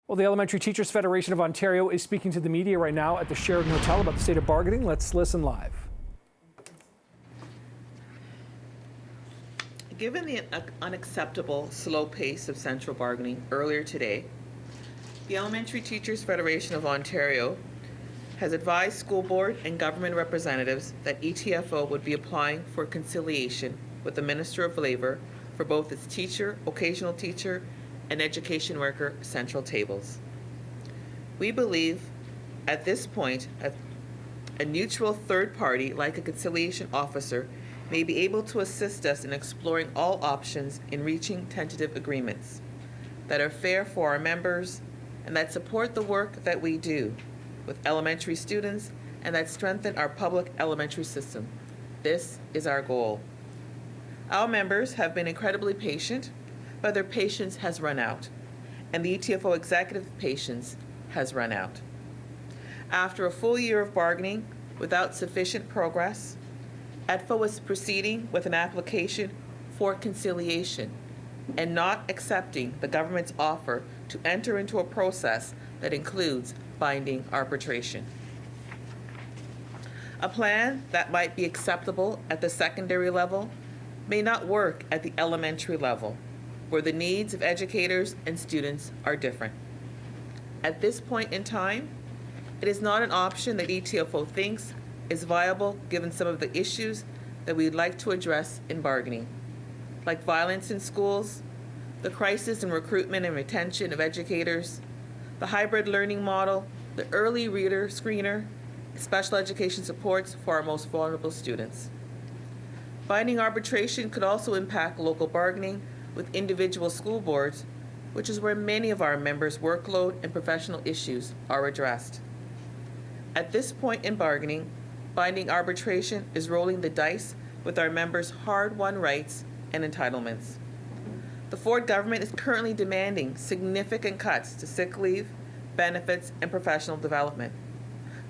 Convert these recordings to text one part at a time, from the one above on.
Well, the Elementary Teachers Federation of Ontario is speaking to the media right now at the Sheraton Hotel about the state of bargaining. Let's listen live. Given the unacceptable slow pace of central bargaining earlier today, the Elementary Teachers Federation of Ontario has advised school board and government representatives that ETFO would be applying for conciliation with the Minister of Labour for both its teacher, occasional teacher, and education worker central tables. We believe at this point a neutral third party like a conciliation officer may be able to assist us in exploring all options in reaching tentative agreements that are fair for our members and that support the work that we do with elementary students and that strengthen our public elementary system. This is our goal. Our members have been incredibly patient, but their patience has run out, and the ETFO executive patience has run out. After a full year of bargaining without sufficient progress, ETFO is proceeding with an application for conciliation and not accepting the government's offer to enter into a process that includes binding arbitration. A plan that might be acceptable at the secondary level may not work at the elementary level, where the needs of educators and students are different. At this point in time, it is not an option that ETFO thinks is viable given some of the issues that we'd like to address in bargaining, like violence in schools, the crisis in recruitment and retention of educators, the hybrid learning model, the early reader screener, special education supports for our most vulnerable students. Binding arbitration could also impact local bargaining with individual school boards, which is where many of our members' workload and professional issues are addressed. At this point in bargaining, binding arbitration is rolling the dice with our members' hard-won rights and entitlements. The Ford government is currently demanding significant cuts to sick leave, benefits, and professional development.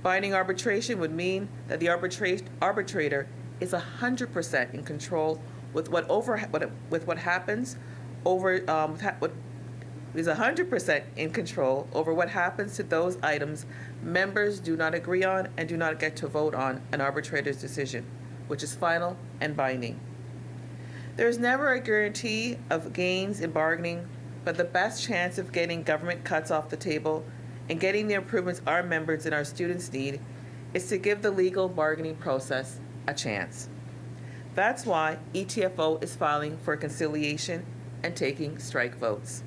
Binding arbitration would mean that the arbitrator is 100% in control with what happens over is 100% in control over what happens to those items members do not agree on and do not get to vote on an arbitrator's decision, which is final and binding. There is never a guarantee of gains in bargaining, but the best chance of getting government cuts off the table and getting the improvements our members and our students need is to give the legal bargaining process a chance. That's why ETFO is filing for conciliation and taking strike votes.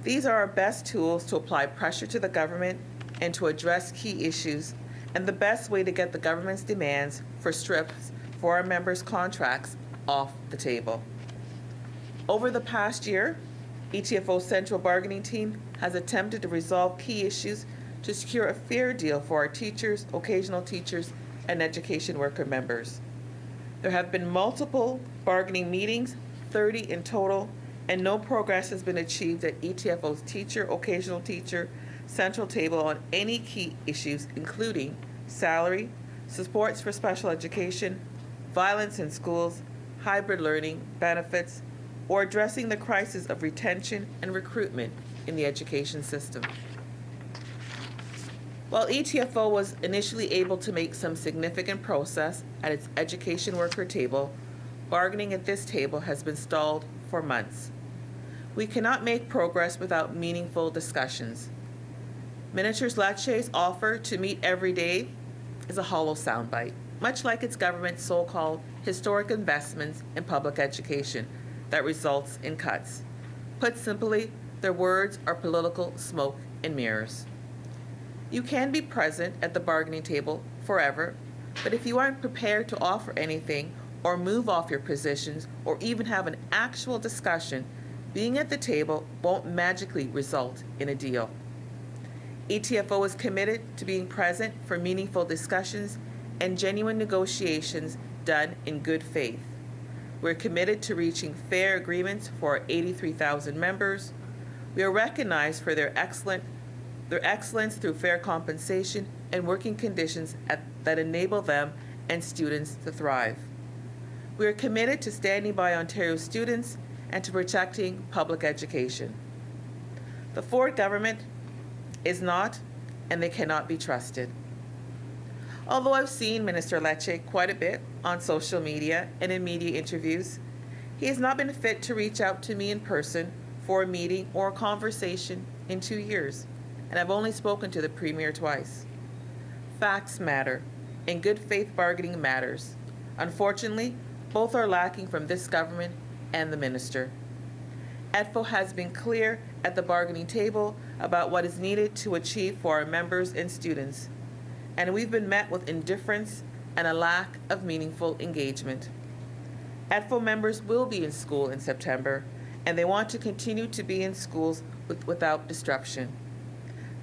These are our best tools to apply pressure to the government and to address key issues, and the best way to get the government's demands for strips for our members' contracts off the table. Over the past year, ETFO's central bargaining team has attempted to resolve key issues to secure a fair deal for our teachers, occasional teachers, and education worker members. There have been multiple bargaining meetings, 30 in total, and no progress has been achieved at ETFO's teacher, occasional teacher, central table on any key issues, including salary, supports for special education, violence in schools, hybrid learning, benefits, or addressing the crisis of retention and recruitment in the education system. While ETFO was initially able to make some significant progress at its education worker table, bargaining at this table has been stalled for months. We cannot make progress without meaningful discussions. Minister Lecce's offer to meet every day is a hollow soundbite, much like its government's so-called historic investments in public education that results in cuts. Put simply, their words are political smoke and mirrors. You can be present at the bargaining table forever, but if you aren't prepared to offer anything or move off your positions or even have an actual discussion, being at the table won't magically result in a deal. ETFO is committed to being present for meaningful discussions and genuine negotiations done in good faith. We're committed to reaching fair agreements for our 83,000 members. We are recognized for their excellence through fair compensation and working conditions that enable them and students to thrive. We are committed to standing by Ontario students and to protecting public education. The Ford government is not, and they cannot be trusted. Although I've seen Minister Lecce quite a bit on social media and in media interviews, he has not been fit to reach out to me in person for a meeting or a conversation in 2 years, and I've only spoken to the Premier twice. Facts matter, and good faith bargaining matters. Unfortunately, both are lacking from this government and the minister. ETFO has been clear at the bargaining table about what is needed to achieve for our members and students, and we've been met with indifference and a lack of meaningful engagement. ETFO members will be in school in September, and they want to continue to be in schools without disruption.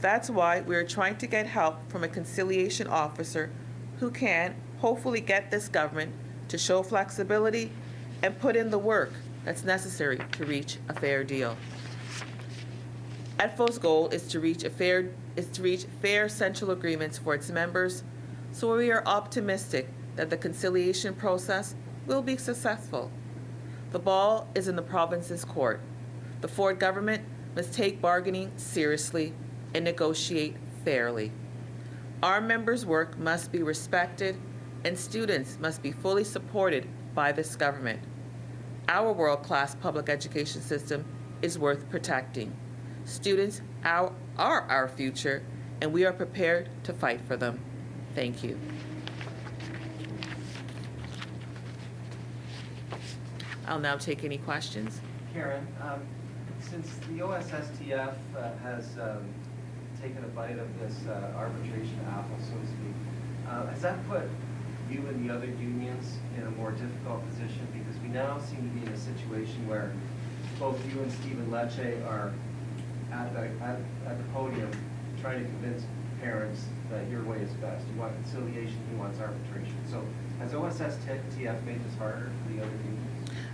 That's why we are trying to get help from a conciliation officer who can hopefully get this government to show flexibility and put in the work that's necessary to reach a fair deal. ETFO's goal is to reach fair central agreements for its members, so we are optimistic that the conciliation process will be successful. The ball is in the province's court. The Ford government must take bargaining seriously and negotiate fairly. Our members' work must be respected, and students must be fully supported by this government. Our world-class public education system is worth protecting. Students are our future, and we are prepared to fight for them. Thank you. I'll now take any questions. Karen, since the OSSTF has taken a bite of this arbitration apple, so to speak, has that put you and the other unions in a more difficult position? Because we now seem to be in a situation where both you and Stephen Lecce are at the podium trying to convince parents that your way is best. You want conciliation, he wants arbitration. So has OSSTF made this harder for the other unions?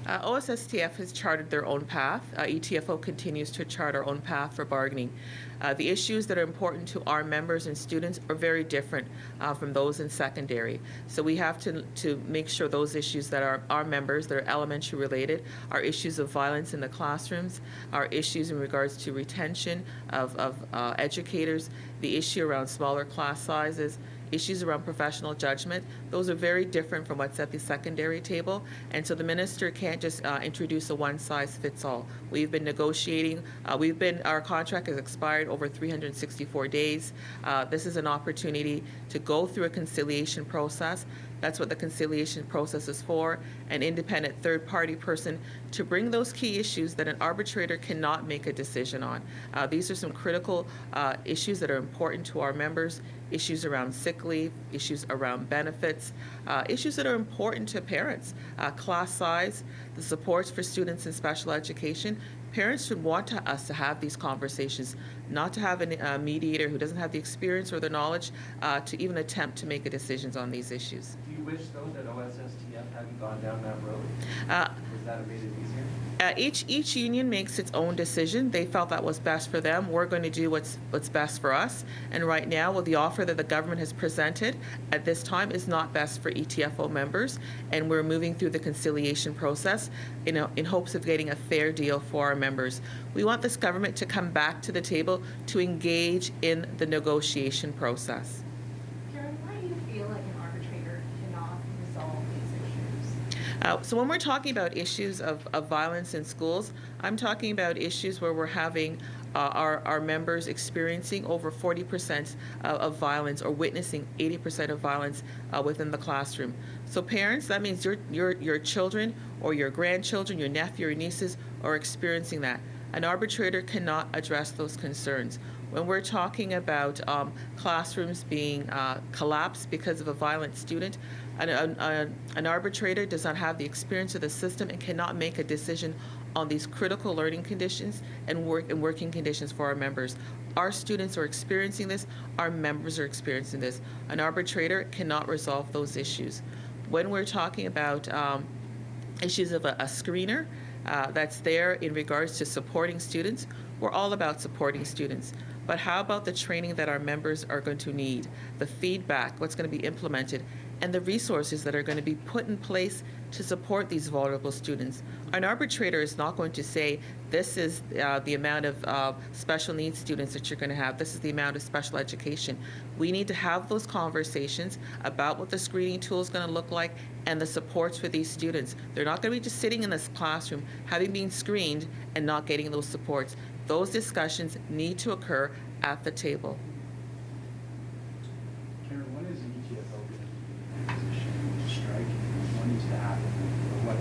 OSSTF has charted their own path. ETFO continues to chart our own path for bargaining. The issues that are important to our members and students are very different from those in secondary. So we have to make sure those issues that are our members, that are elementary related, are issues of violence in the classrooms, are issues in regards to retention of educators, the issue around smaller class sizes, issues around professional judgment. Those are very different from what's at the secondary table, and so the minister can't just introduce a one-size-fits-all. We've been negotiating. Our contract has expired over 364 days. This is an opportunity to go through a conciliation process. That's what the conciliation process is for, an independent third-party person to bring those key issues that an arbitrator cannot make a decision on. These are some critical issues that are important to our members, issues around sick leave, issues around benefits, issues that are important to parents, class size, the supports for students in special education. Parents should want us to have these conversations, not to have a mediator who doesn't have the experience or the knowledge to even attempt to make decisions on these issues. Do you wish, though, that OSSTF hadn't gone down that road? Would that have made it easier? Each union makes its own decision. They felt that was best for them. We're going to do what's best for us. And right now, with the offer that the government has presented at this time is not best for ETFO members. And we're moving through the conciliation process in hopes of getting a fair deal for our members. We want this government to come back to the table to engage in the negotiation process. Karen, why do you feel like an arbitrator cannot resolve these issues? So when we're talking about issues of violence in schools, I'm talking about issues where we're having our members experiencing over 40% of violence or witnessing 80% of violence within the classroom. So parents, that means your children or your grandchildren, your nephew or nieces are experiencing that. An arbitrator cannot address those concerns. When we're talking about classrooms being collapsed because of a violent student, an arbitrator does not have the experience of the system and cannot make a decision on these critical learning conditions and working conditions for our members. Our students are experiencing this, our members are experiencing this. An arbitrator cannot resolve those issues. When we're talking about issues of a screener that's there in regards to supporting students, we're all about supporting students. But how about the training that our members are going to need, the feedback, what's going to be implemented, and the resources that are going to be put in place to support these vulnerable students. An arbitrator is not going to say, this is the amount of special needs students that you're going to have, this is the amount of special education. We need to have those conversations about what the screening tool is going to look like and the supports for these students. They're not going to be just sitting in this classroom having been screened and not getting those supports. Those discussions need to occur at the table. Karen, when is the ETFO going to be in a position to strike? What needs to happen, or what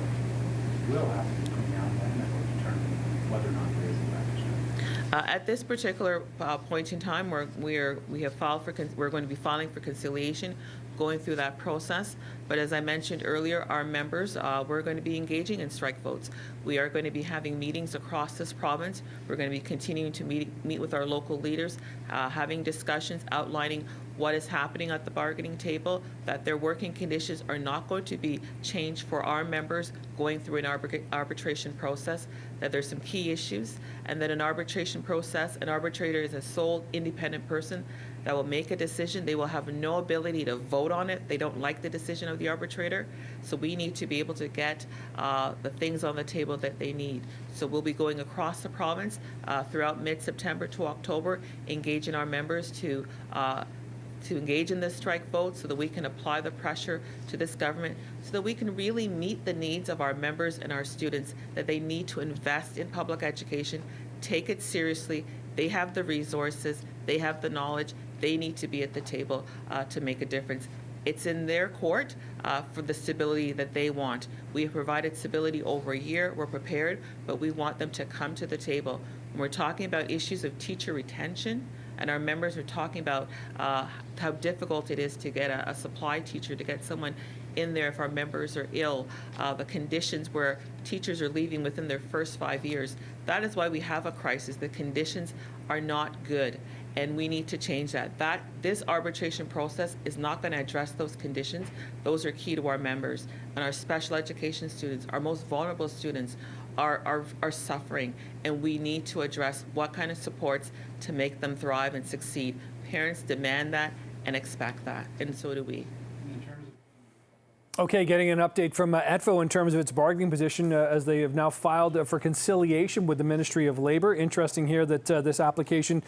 will happen between now and then that will determine whether or not there is a strike? At this particular point in time, we have filed for we're going to be filing for conciliation, going through that process. But as I mentioned earlier, our members, we're going to be engaging in strike votes. We are going to be having meetings across this province. We're going to be continuing to meet with our local leaders, having discussions outlining what is happening at the bargaining table, that their working conditions are not going to be changed for our members going through an arbitration process, that there's some key issues, and that an arbitration process, an arbitrator is a sole independent person that will make a decision. They will have no ability to vote on it. They don't like the decision of the arbitrator. So we need to be able to get the things on the table that they need. So we'll be going across the province throughout mid-September to October, engaging our members to engage in this strike vote so that we can apply the pressure to this government, so that we can really meet the needs of our members and our students, that they need to invest in public education, take it seriously. They have the resources, they have the knowledge, they need to be at the table to make a difference. It's in their court for the stability that they want. We have provided stability over a year, we're prepared, but we want them to come to the table. When we're talking about issues of teacher retention, and our members are talking about how difficult it is to get a supply teacher, to get someone in there if our members are ill, the conditions where teachers are leaving within their first 5 years. That is why we have a crisis. The conditions are not good, and we need to change that. This arbitration process is not going to address those conditions. Those are key to our members. And our special education students, our most vulnerable students, are suffering, and we need to address what kind of supports to make them thrive and succeed. Parents demand that and expect that, and so do we. Okay, getting an update from ETFO in terms of its bargaining position as they have now filed for conciliation with the Ministry of Labour. Interesting here that this application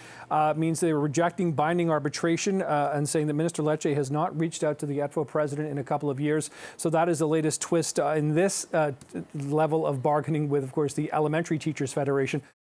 means they were rejecting binding arbitration and saying that Minister Lecce has not reached out to the ETFO president in a couple of years. So that is the latest twist in this level of bargaining with, of course, the Elementary Teachers Federation.